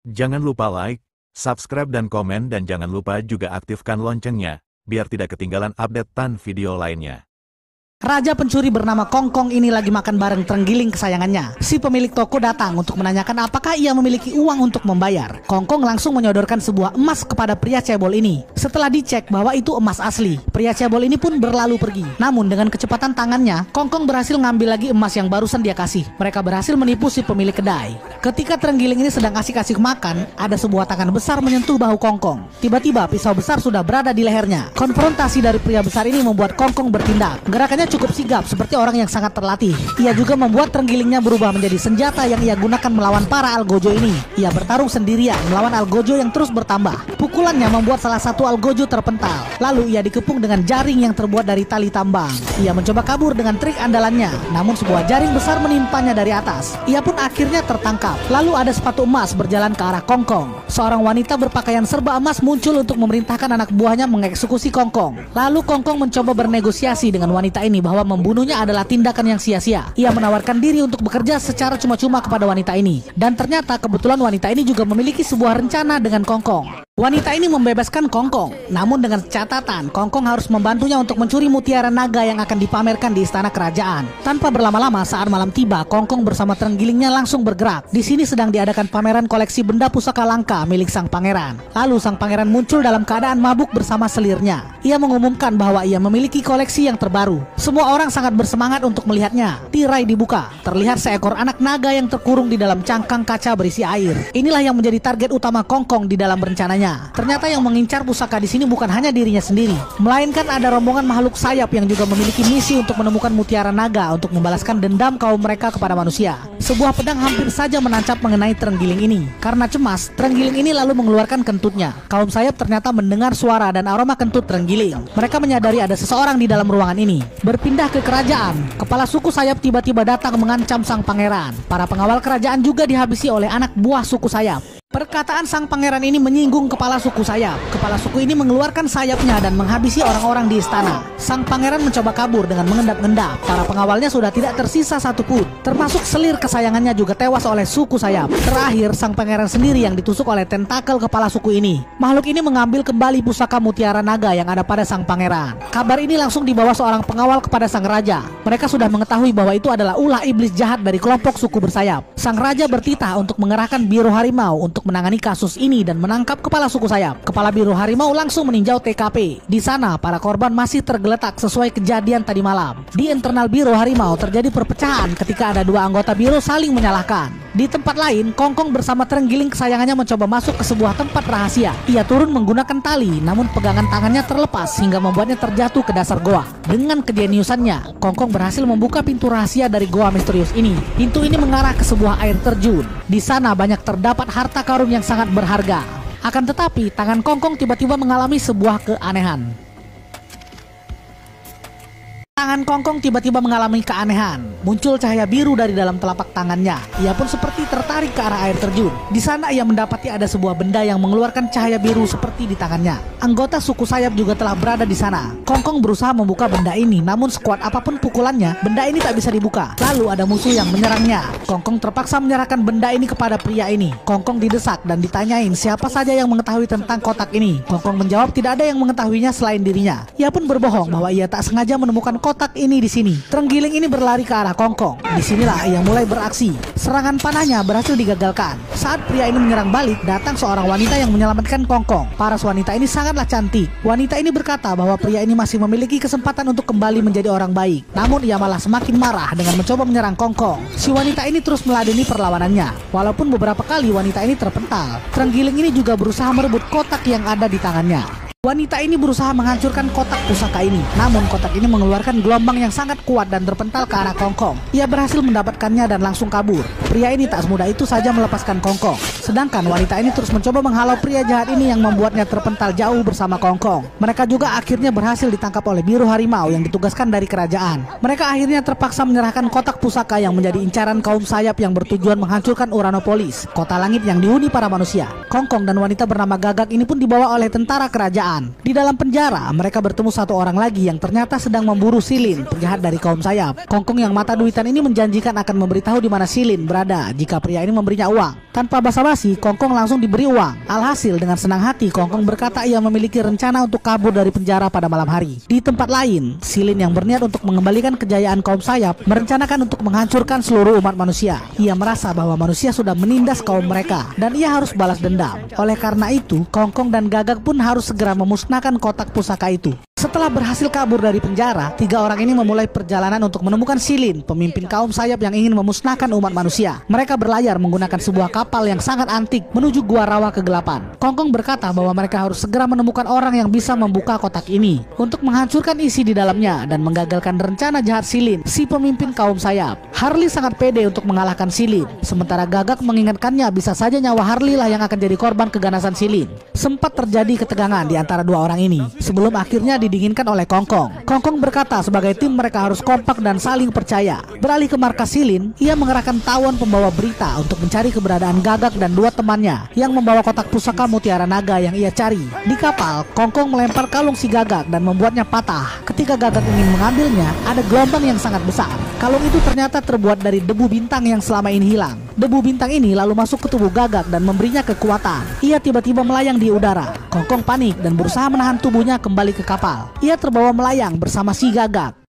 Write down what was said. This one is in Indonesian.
Jangan lupa like, subscribe dan komen dan jangan lupa juga aktifkan loncengnya, biar tidak ketinggalan updatean video lainnya. Raja pencuri bernama Kongkong ini lagi makan bareng terenggiling kesayangannya. Si pemilik toko datang untuk menanyakan apakah ia memiliki uang untuk membayar. Kongkong langsung menyodorkan sebuah emas kepada pria cebol ini. Setelah dicek bahwa itu emas asli, pria cebol ini pun berlalu pergi. Namun dengan kecepatan tangannya, Kongkong berhasil ngambil lagi emas yang barusan dia kasih. Mereka berhasil menipu si pemilik kedai. Ketika terenggiling ini sedang asik-asik makan, ada sebuah tangan besar menyentuh bahu Kongkong. Tiba-tiba pisau besar sudah berada di lehernya. Konfrontasi dari pria besar ini membuat Kongkong bertindak. Gerakannya cukup sigap seperti orang yang sangat terlatih. Ia juga membuat terenggilingnya berubah menjadi senjata yang ia gunakan melawan para algojo ini. Ia bertarung sendirian melawan algojo yang terus bertambah. Pukulannya membuat salah satu algojo terpental. Lalu ia dikepung dengan jaring yang terbuat dari tali tambang. Ia mencoba kabur dengan trik andalannya, namun sebuah jaring besar menimpanya dari atas. Ia pun akhirnya tertangkap. Lalu ada sepatu emas berjalan ke arah Kongkong. Seorang wanita berpakaian serba emas muncul untuk memerintahkan anak buahnya mengeksekusi Kongkong. Lalu Kongkong mencoba bernegosiasi dengan wanita ini bahwa membunuhnya adalah tindakan yang sia-sia. Ia menawarkan diri untuk bekerja secara cuma-cuma kepada wanita ini. Dan ternyata kebetulan wanita ini juga memiliki sebuah rencana dengan Kongkong. Wanita ini membebaskan Kongkong, namun dengan catatan Kongkong harus membantunya untuk mencuri mutiara naga yang akan dipamerkan di istana kerajaan. Tanpa berlama-lama, saat malam tiba, Kongkong bersama terenggilingnya langsung bergerak. Di sini sedang diadakan pameran koleksi benda pusaka langka milik sang pangeran. Lalu sang pangeran muncul dalam keadaan mabuk bersama selirnya. Ia mengumumkan bahwa ia memiliki koleksi yang terbaru. Semua orang sangat bersemangat untuk melihatnya. Tirai dibuka, terlihat seekor anak naga yang terkurung di dalam cangkang kaca berisi air. Inilah yang menjadi target utama Kongkong di dalam rencananya. Ternyata yang mengincar pusaka di sini bukan hanya dirinya sendiri, melainkan ada rombongan makhluk sayap yang juga memiliki misi untuk menemukan mutiara naga untuk membalaskan dendam kaum mereka kepada manusia. Sebuah pedang hampir saja menancap mengenai terenggiling ini. Karena cemas, terenggiling ini lalu mengeluarkan kentutnya. Kaum sayap ternyata mendengar suara dan aroma kentut terenggiling. Mereka menyadari ada seseorang di dalam ruangan ini. Berpindah ke kerajaan, kepala suku sayap tiba-tiba datang mengancam sang pangeran. Para pengawal kerajaan juga dihabisi oleh anak buah suku sayap. Perkataan sang pangeran ini menyinggung kepala suku sayap. Kepala suku ini mengeluarkan sayapnya dan menghabisi orang-orang di istana. Sang pangeran mencoba kabur dengan mengendap-endap. Para pengawalnya sudah tidak tersisa satupun, termasuk selir kesayangannya juga tewas oleh suku sayap. Terakhir, sang pangeran sendiri yang ditusuk oleh tentakel kepala suku ini. Makhluk ini mengambil kembali pusaka mutiara naga yang ada pada sang pangeran. Kabar ini langsung dibawa seorang pengawal kepada sang raja. Mereka sudah mengetahui bahwa itu adalah ulah iblis jahat dari kelompok suku bersayap. Sang raja bertitah untuk mengerahkan Biro Harimau untuk menangani kasus ini dan menangkap kepala suku sayap. Kepala Biro Harimau langsung meninjau TKP. Di sana, para korban masih tergeletak sesuai kejadian tadi malam. Di internal Biro Harimau terjadi perpecahan ketika ada dua anggota biro saling menyalahkan. Di tempat lain, Kongkong bersama terenggiling kesayangannya mencoba masuk ke sebuah tempat rahasia. Ia turun menggunakan tali, namun pegangan tangannya terlepas hingga membuatnya terjatuh ke dasar goa. Dengan kejeniusannya, Kongkong berhasil membuka pintu rahasia dari goa misterius ini. Pintu ini mengarah ke sebuah air terjun. Di sana banyak terdapat harta karun yang sangat berharga. Akan tetapi, tangan Kongkong tiba-tiba mengalami sebuah keanehan. Tangan Kongkong tiba-tiba mengalami keanehan. Muncul cahaya biru dari dalam telapak tangannya. Ia pun seperti tertarik ke arah air terjun. Di sana ia mendapati ada sebuah benda yang mengeluarkan cahaya biru seperti di tangannya. Anggota suku sayap juga telah berada di sana. Kongkong berusaha membuka benda ini, namun sekuat apapun pukulannya, benda ini tak bisa dibuka. Lalu ada musuh yang menyerangnya. Kongkong terpaksa menyerahkan benda ini kepada pria ini. Kongkong didesak dan ditanyain siapa saja yang mengetahui tentang kotak ini. Kongkong menjawab tidak ada yang mengetahuinya selain dirinya. Ia pun berbohong bahwa ia tak sengaja menemukan kotak ini di sini. Terenggiling ini berlari ke arah Kongkong. Disinilah ia mulai beraksi. Serangan panahnya berhasil digagalkan. Saat pria ini menyerang balik, datang seorang wanita yang menyelamatkan Kongkong. Paras wanita ini sangatlah cantik. Wanita ini berkata bahwa pria ini masih memiliki kesempatan untuk kembali menjadi orang baik. Namun ia malah semakin marah dengan mencoba menyerang Kongkong. Si wanita ini terus meladeni perlawanannya. Walaupun beberapa kali wanita ini terpental, terenggiling ini juga berusaha merebut kotak yang ada di tangannya. Wanita ini berusaha menghancurkan kotak pusaka ini. Namun kotak ini mengeluarkan gelombang yang sangat kuat dan terpental ke arah Kongkong. Ia berhasil mendapatkannya dan langsung kabur. Pria ini tak semudah itu saja melepaskan Kongkong. Sedangkan wanita ini terus mencoba menghalau pria jahat ini yang membuatnya terpental jauh bersama Kongkong. Mereka juga akhirnya berhasil ditangkap oleh Biro Harimau yang ditugaskan dari kerajaan. Mereka akhirnya terpaksa menyerahkan kotak pusaka yang menjadi incaran kaum sayap yang bertujuan menghancurkan Uranopolis, kota langit yang dihuni para manusia. Kongkong dan wanita bernama Gagak ini pun dibawa oleh tentara kerajaan. Di dalam penjara, mereka bertemu satu orang lagi yang ternyata sedang memburu Silin, penjahat dari kaum sayap. Kongkong yang mata duitan ini menjanjikan akan memberitahu di mana Silin berada jika pria ini memberinya uang. Tanpa basa-basi, konfirmasi, Kongkong langsung diberi uang. Alhasil dengan senang hati Kongkong berkata ia memiliki rencana untuk kabur dari penjara pada malam hari. Di tempat lain, Silin yang berniat untuk mengembalikan kejayaan kaum sayap merencanakan untuk menghancurkan seluruh umat manusia. Ia merasa bahwa manusia sudah menindas kaum mereka dan ia harus balas dendam. Oleh karena itu, Kongkong dan Gagak pun harus segera memusnahkan kotak pusaka itu. Setelah berhasil kabur dari penjara, 3 orang ini memulai perjalanan untuk menemukan Silin, pemimpin kaum sayap yang ingin memusnahkan umat manusia. Mereka berlayar menggunakan sebuah kapal yang sangat antik menuju Gua Rawa Kegelapan. Kongkong berkata bahwa mereka harus segera menemukan orang yang bisa membuka kotak ini untuk menghancurkan isi di dalamnya dan menggagalkan rencana jahat Silin, si pemimpin kaum sayap. Harley sangat pede untuk mengalahkan Silin, sementara Gagak mengingatkannya bisa saja nyawa Harley lah yang akan jadi korban keganasan Silin. Sempat terjadi ketegangan di antara 2 orang ini sebelum akhirnya didinginkan oleh Kongkong. Kongkong berkata sebagai tim mereka harus kompak dan saling percaya. Beralih ke markas Silin, ia mengerahkan tawon pembawa berita untuk mencari keberadaan Gagak dan 2 temannya yang membawa kotak pusaka mutiara naga yang ia cari. Di kapal, Kongkong melempar kalung si Gagak dan membuatnya patah. Ketika Gagak ingin mengambilnya, ada gelombang yang sangat besar. Kalung itu ternyata terbuat dari debu bintang yang selama ini hilang. Debu bintang ini lalu masuk ke tubuh Gagak dan memberinya kekuatan. Ia tiba-tiba melayang di udara. Kongkong panik dan berusaha menahan tubuhnya kembali ke kapal. Ia terbawa melayang bersama si Gagak.